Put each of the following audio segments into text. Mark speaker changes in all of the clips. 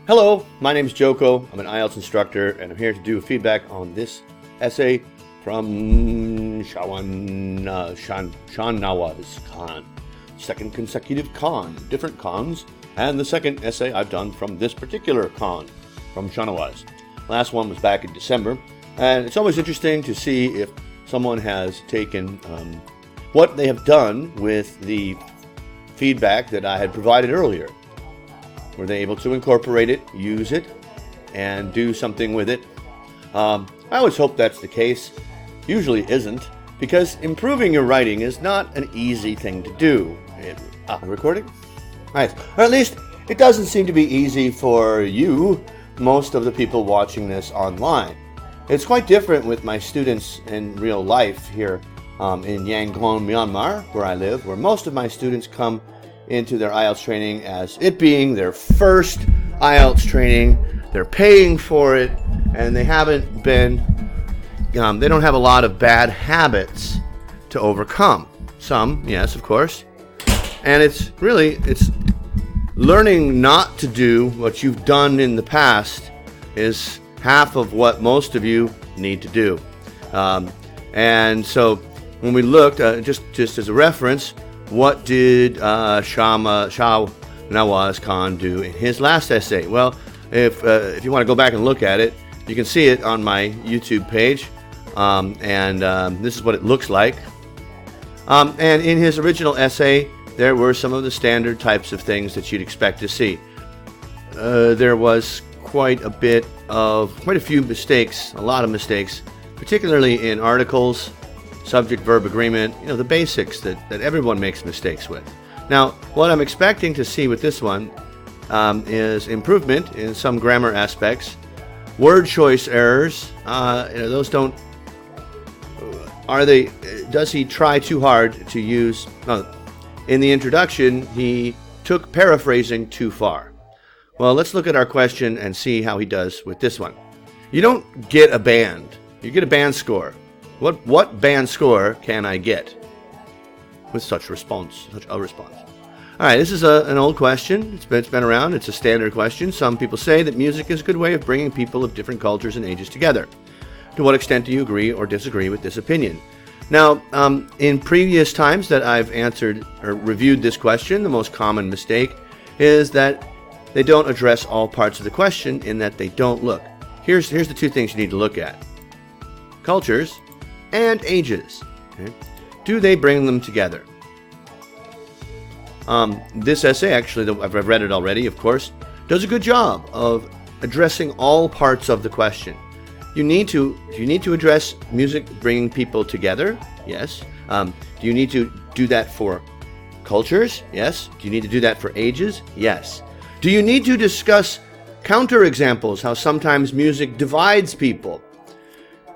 Speaker 1: Hello, my name is Joko. I'm an IELTS instructor, and I'm here to do feedback on this essay from Shahnawa's Khan. Second consecutive Khan, different Khans, and the second essay I've done from this particular Khan, from Shahnawaz. Last one was back in December, and it's always interesting to see if someone has taken what they have done with the feedback that I had provided earlier. Were they able to incorporate it, use it, and do something with it? I always hope that's the case. Usually isn't, because improving your writing is not an easy thing to do. Recording? Nice. Or at least it doesn't seem to be easy for you, most of the people watching this online. It's quite different with my students in real life here in Yangon, Myanmar, where I live, where most of my students come into their IELTS training as it being their first IELTS training. They're paying for it, and they haven't been, they don't have a lot of bad habits to overcome. Some, yes, of course. And it's learning not to do what you've done in the past is half of what most of you need to do. And so when we looked, just as a reference, what did Shahnawaz Khan do in his last essay? Well, if you want to go back and look at it, you can see it on my YouTube page, and this is what it looks like. And in his original essay, there were some of the standard types of things that you'd expect to see. There was quite a few mistakes, a lot of mistakes, particularly in articles, subject-verb agreement, the basics that everyone makes mistakes with. Now, what I'm expecting to see with this one is improvement in some grammar aspects. Word choice errors, those don't, does he try too hard to use, in the introduction, he took paraphrasing too far. Well, let's look at our question and see how he does with this one. You don't get a band, you get a band score. What band score can I get with such a response? All right, this is an old question. It's been around. It's a standard question. Some people say that music is a good way of bringing people of different cultures and ages together. To what extent do you agree or disagree with this opinion? Now, in previous times that I've answered or reviewed this question, the most common mistake is that they don't address all parts of the question in that they don't look. Here's the two things you need to look at. Cultures and ages. Okay? Do they bring them together? This essay, actually, I've read it already, of course, does a good job of addressing all parts of the question. Do you need to address music bringing people together? Yes. Do you need to do that for cultures? Yes. Do you need to do that for ages? Yes. Do you need to discuss counterexamples, how sometimes music divides people?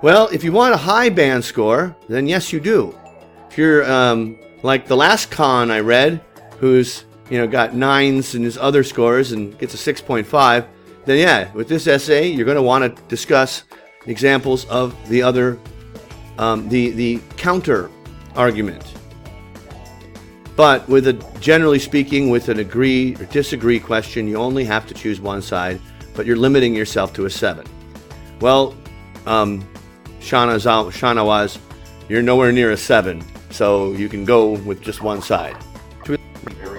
Speaker 1: Well, if you want a high band score, then yes, you do. If you're like the last Khan I read, who's got 9s in his other scores and gets a 6.5, then yeah, with this essay, you're going to want to discuss examples of the other, the counter argument. But generally speaking, with an agree or disagree question, you only have to choose one side, but you're limiting yourself to a 7. Well, Shahnawaz, you're nowhere near a 7, so you can go with just one side.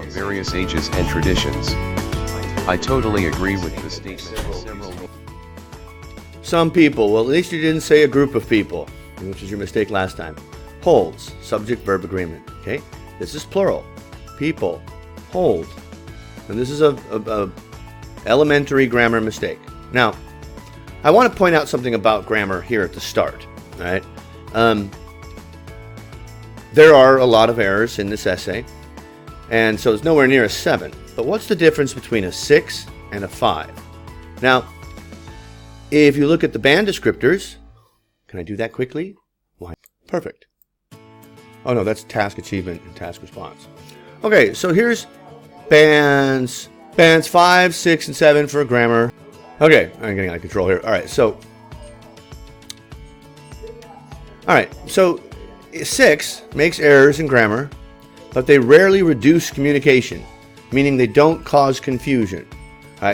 Speaker 2: Various ages and traditions. I totally agree with the statement.
Speaker 1: Some people, well, at least you didn't say a group of people, which is your mistake last time. Holds, subject-verb agreement, okay? This is plural. People, hold. And this is a elementary grammar mistake. Now, I want to point out something about grammar here at the start, all right? There are a lot of errors in this essay, and so it's nowhere near a 7. But what's the difference between a 6 and a 5? Now, if you look at the band descriptors, can I do that quickly? Why? Perfect. Oh no, that's task achievement and task response. Okay, so here's bands 5, 6, and 7 for grammar. Okay, I'm getting out of control here. All right, so 6 makes errors in grammar, but they rarely reduce communication, meaning they don't cause confusion.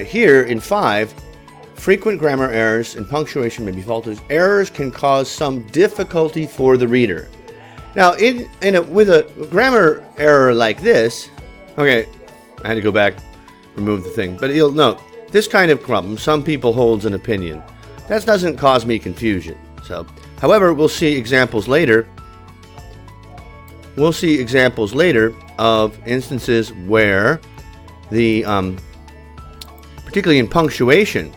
Speaker 1: Here in 5, frequent grammar errors and punctuation may be faulted. Errors can cause some difficulty for the reader. Now, with a grammar error like this, okay, I had to go back, remove the thing, but you'll note, this kind of problem, some people holds an opinion. That doesn't cause me confusion. So, however, we'll see examples later. We'll see examples later of instances where the, particularly in punctuation,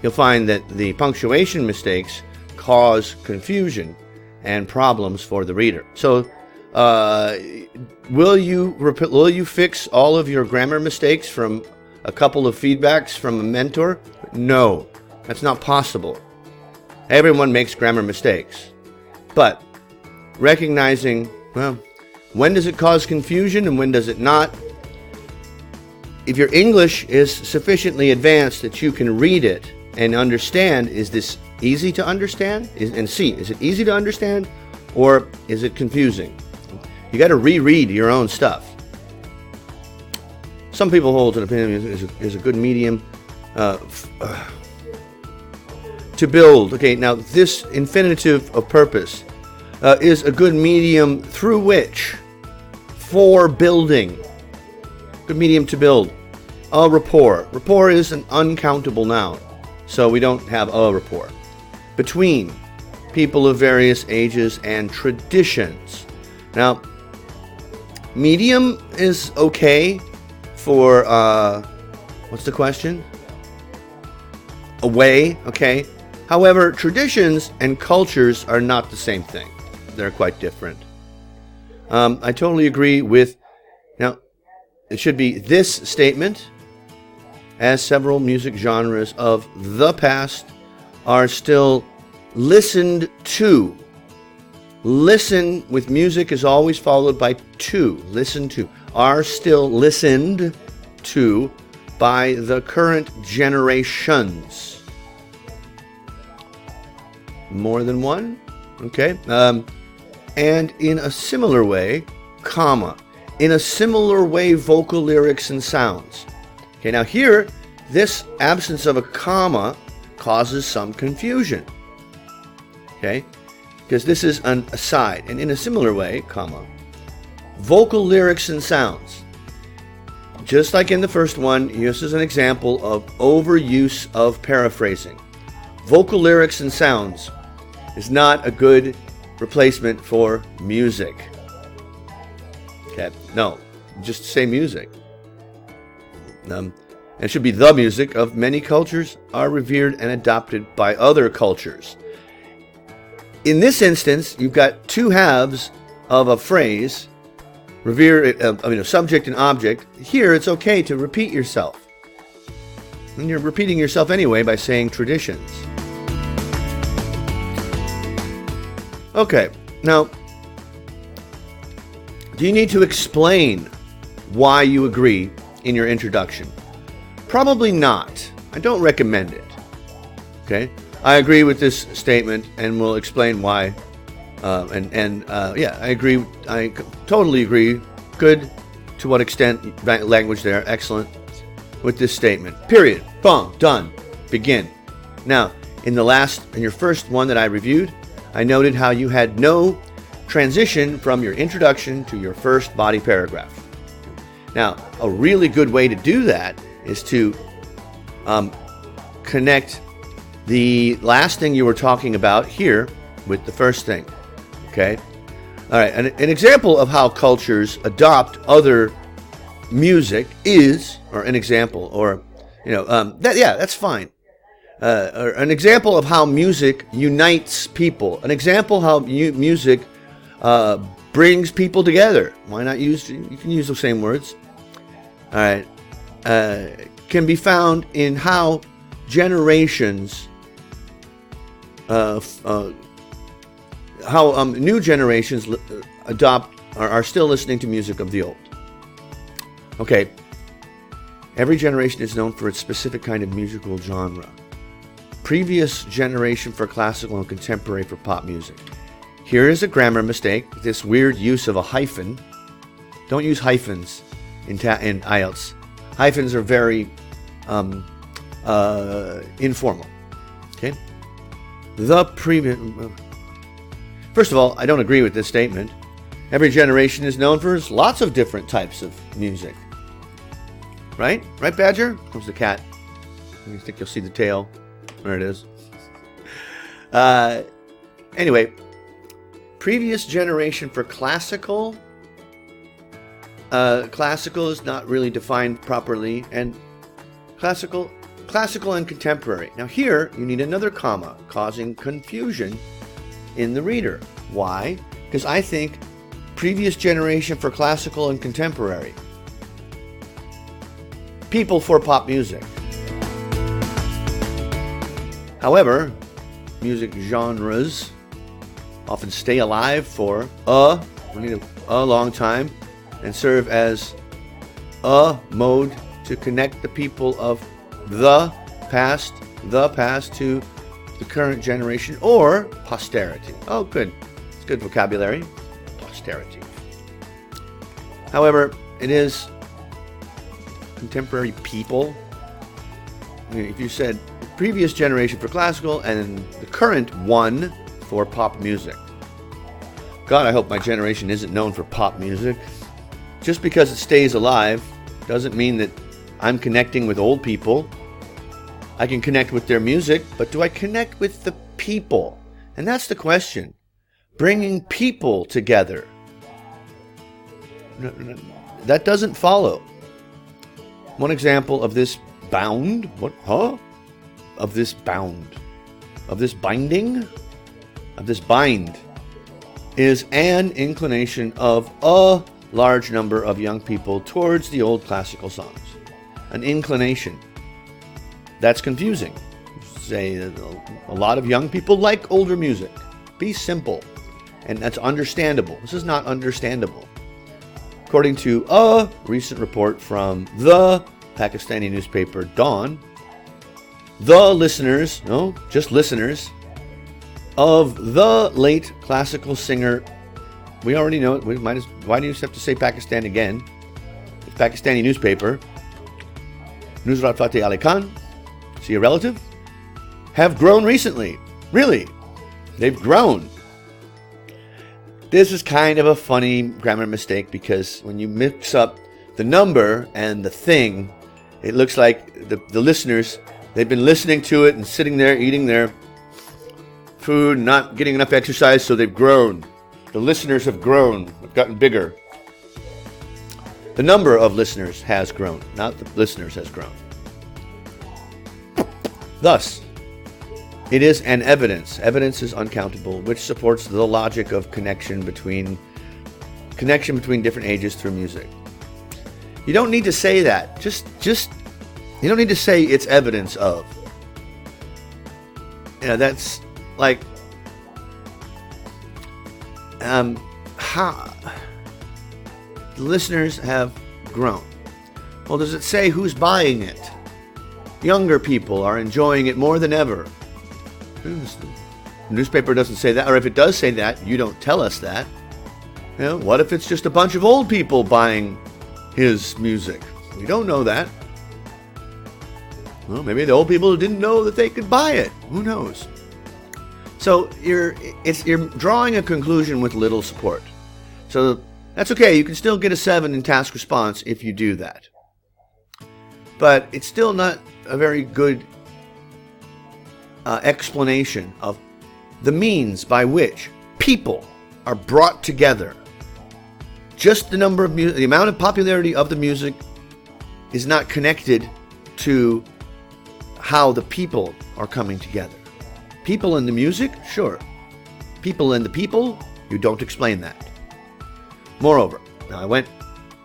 Speaker 1: you'll find that the punctuation mistakes cause confusion and problems for the reader. So, will you fix all of your grammar mistakes from a couple of feedbacks from a mentor? No, that's not possible. Everyone makes grammar mistakes. But recognizing, well, when does it cause confusion and when does it not? If your English is sufficiently advanced that you can read it and understand, is this easy to understand? And see, is it easy to understand or is it confusing? You got to reread your own stuff. Some people hold an opinion is a good medium to build. Okay, now this infinitive of purpose is a good medium through which, for building, good medium to build a rapport. Rapport is an uncountable noun, so we don't have a rapport between people of various ages and traditions. Now, medium is okay for, what's the question? A way, okay. However, traditions and cultures are not the same thing. They're quite different. I totally agree with, now, it should be this statement, as several music genres of the past are still listened to. Listen with music is always followed by to. Listen to. Are still listened to by the current generations. More than one? Okay. And in a similar way, comma. In a similar way, vocal lyrics and sounds. Okay, now here, this absence of a comma causes some confusion. Okay? Because this is an aside. And in a similar way, comma, vocal lyrics and sounds. Just like in the first one, this is an example of overuse of paraphrasing. Vocal lyrics and sounds is not a good replacement for music. Okay, no, just say music. It should be the music of many cultures are revered and adopted by other cultures. In this instance, you've got two halves of a phrase, subject and object. Here, it's okay to repeat yourself. And you're repeating yourself anyway by saying traditions. Okay, now, do you need to explain why you agree in your introduction? Probably not. I don't recommend it. Okay? I agree with this statement and will explain why. I agree. I totally agree. Good. To what extent? Language there. Excellent. With this statement. Period. Boom. Done. Begin. Now, in your first one that I reviewed, I noted how you had no transition from your introduction to your first body paragraph. Now, a really good way to do that is to connect the last thing you were talking about here with the first thing. Okay? All right, an example of how cultures adopt other music is, or an example, or, that's fine. Or an example of how music unites people. An example how music brings people together. Why not you can use the same words. All right. Can be found in how generations, new generations are still listening to music of the old. Okay. Every generation is known for its specific kind of musical genre. Previous generation for classical and contemporary for pop music. Here is a grammar mistake, this weird use of a hyphen. Don't use hyphens in IELTS. Hyphens are very informal. Okay. First of all, I don't agree with this statement. Every generation is known for lots of different types of music. Right? Right, Badger? Comes the cat. You think you'll see the tail? There it is. Anyway, previous generation for classical. Classical is not really defined properly, and classical and contemporary. Now here, you need another comma, causing confusion in the reader. Why? Because I think previous generation for classical and contemporary. People for pop music. However, music genres often stay alive for a long time and serve as a mode to connect the people of the past to the current generation or posterity. Oh, good. It's good vocabulary. Posterity. However, it is contemporary people. I mean, if you said previous generation for classical and the current one for pop music. God, I hope my generation isn't known for pop music. Just because it stays alive doesn't mean that I'm connecting with old people. I can connect with their music, but do I connect with the people? And that's the question. Bringing people together. That doesn't follow. One example of this bound, of this bound, of this binding, of this bind, is an inclination of a large number of young people towards the old classical songs. An inclination. That's confusing. Say a lot of young people like older music. Be simple. And that's understandable. This is not understandable. According to a recent report from the Pakistani newspaper Dawn, the listeners, no, just listeners, of the late classical singer, we already know it, why do you have to say Pakistan again? It's Pakistani newspaper, Nusrat Fateh Ali Khan, is he a relative? Have grown recently. Really? They've grown. This is kind of a funny grammar mistake because when you mix up the number and the thing, it looks like the listeners, they've been listening to it and sitting there eating their food, not getting enough exercise, so they've grown. The listeners have grown, have gotten bigger. The number of listeners has grown, not the listeners has grown. Thus, it is an evidence. Evidence is uncountable, which supports the logic of connection between different ages through music. You don't need to say that. Just you don't need to say it's evidence of. That's like how the listeners have grown. Well, does it say who's buying it? Younger people are enjoying it more than ever. The newspaper doesn't say that, or if it does say that, you don't tell us that. What if it's just a bunch of old people buying his music? We don't know that. Well, maybe the old people didn't know that they could buy it. Who knows? So you're drawing a conclusion with little support. So that's okay. You can still get a 7 in task response if you do that. But it's still not a very good explanation of the means by which people are brought together. Just the number of the amount of popularity of the music is not connected to how the people are coming together. People in the music, sure. People in the people, you don't explain that. Moreover, now I went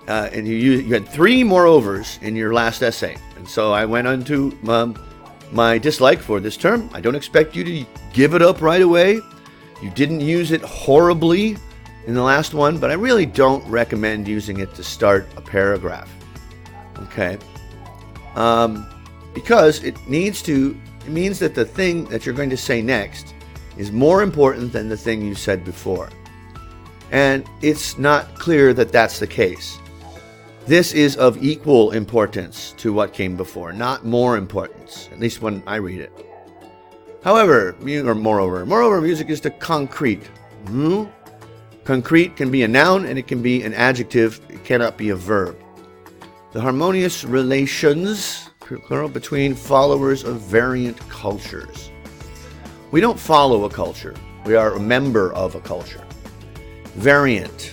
Speaker 1: and you had 3 moreovers in your last essay, and so I went on to my dislike for this term. I don't expect you to give it up right away. You didn't use it horribly in the last one, but I really don't recommend using it to start a paragraph. Okay? Because it means that the thing that you're going to say next is more important than the thing you said before. And it's not clear that that's the case. This is of equal importance to what came before, not more importance, at least when I read it. However, moreover, music is the concrete. Concrete can be a noun and it can be an adjective. It cannot be a verb. The harmonious relations, plural, between followers of variant cultures. We don't follow a culture. We are a member of a culture. Variant,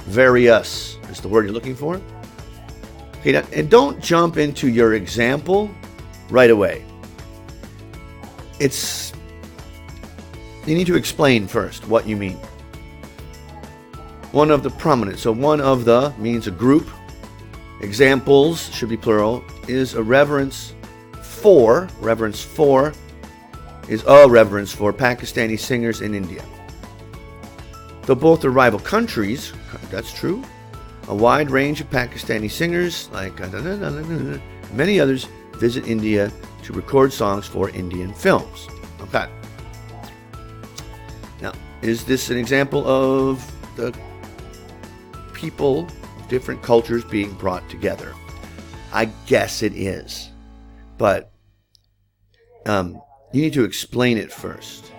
Speaker 1: various is the word you're looking for. Okay, now, and don't jump into your example right away. You need to explain first what you mean. One of the prominent, so one of the means a group. Examples should be plural, is a reverence for is a reverence for Pakistani singers in India. Though both are rival countries, that's true, a wide range of Pakistani singers, like many others, visit India to record songs for Indian films. Okay. Now, is this an example of the people of different cultures being brought together? I guess it is. But you need to explain it first.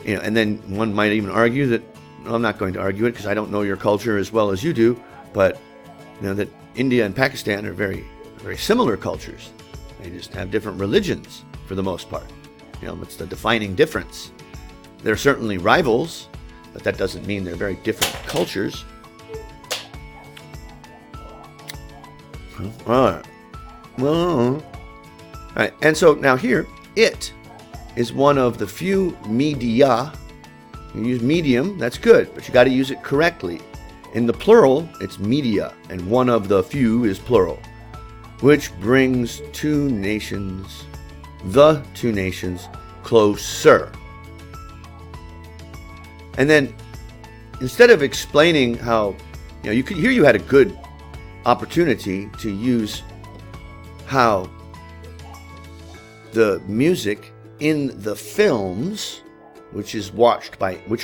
Speaker 1: And then one might even argue that, well, I'm not going to argue it because I don't know your culture as well as you do, but that India and Pakistan are very, very similar cultures. They just have different religions for the most part. It's the defining difference. They're certainly rivals, but that doesn't mean they're very different cultures. All right. Well, all right. And so now here, it is one of the few media. You use medium, that's good, but you got to use it correctly. In the plural, it's media, and one of the few is plural, which brings the two nations closer. And then, instead of explaining how, you had a good opportunity to use how the music in the films, which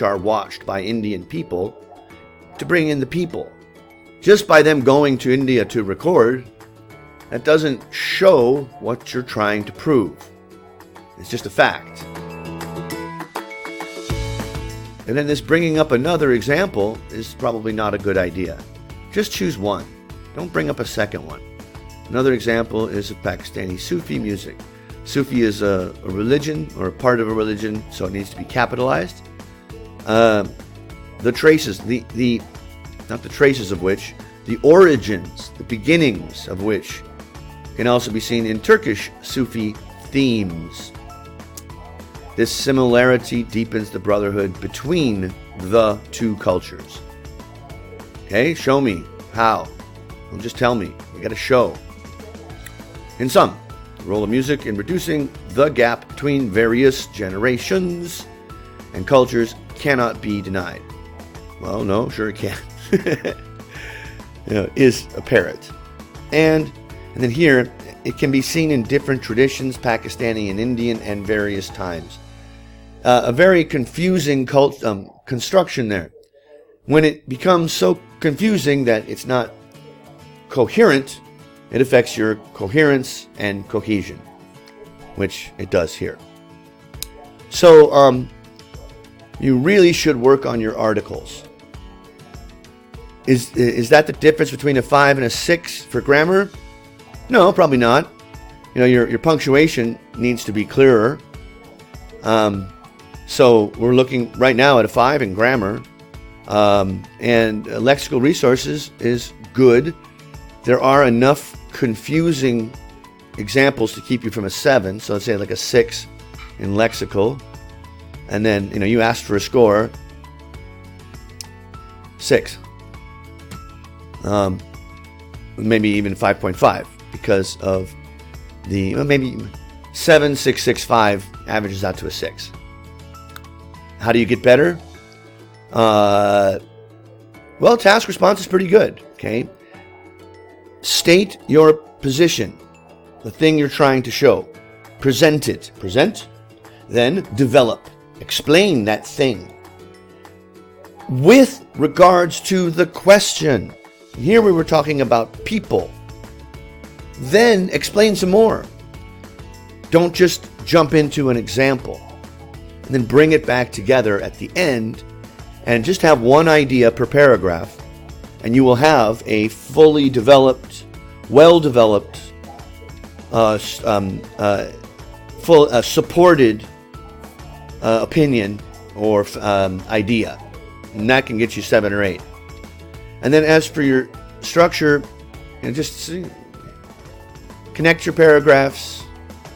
Speaker 1: are watched by Indian people, to bring in the people. Just by them going to India to record, that doesn't show what you're trying to prove. It's just a fact. And then this bringing up another example is probably not a good idea. Just choose one. Don't bring up a second one. Another example is of Pakistani Sufi music. Sufi is a religion, or a part of a religion, so it needs to be capitalized. The traces, not the traces of which, the origins, the beginnings of which can also be seen in Turkish Sufi themes. This similarity deepens the brotherhood between the two cultures. Okay, show me how. Don't just tell me. You got to show. In sum, the role of music in reducing the gap between various generations and cultures cannot be denied. Well, no, sure it can. Is apparent. And then here, it can be seen in different traditions, Pakistani and Indian, and various times. A very confusing construction there. When it becomes so confusing that it's not coherent, it affects your coherence and cohesion, which it does here. So, you really should work on your articles. Is that the difference between a 5 and a 6 for grammar? No, probably not. Your punctuation needs to be clearer. So we're looking right now at a 5 in grammar. And lexical resources is good. There are enough confusing examples to keep you from a 7. So let's say like a 6 in lexical. And then, you asked for a score. 6. Maybe even 5.5 because of maybe 7.665 averages out to a 6. How do you get better? Well, task response is pretty good. Okay. State your position, the thing you're trying to show. Present it. Present. Then develop. Explain that thing. With regards to the question. Here we were talking about people. Then explain some more. Don't just jump into an example and then bring it back together at the end and just have one idea per paragraph, and you will have a fully developed, well-developed, supported opinion or idea. And that can get you 7 or 8. And then as for your structure, just connect your paragraphs,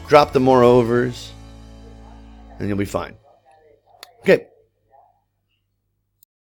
Speaker 1: drop the more-overs, and you'll be fine.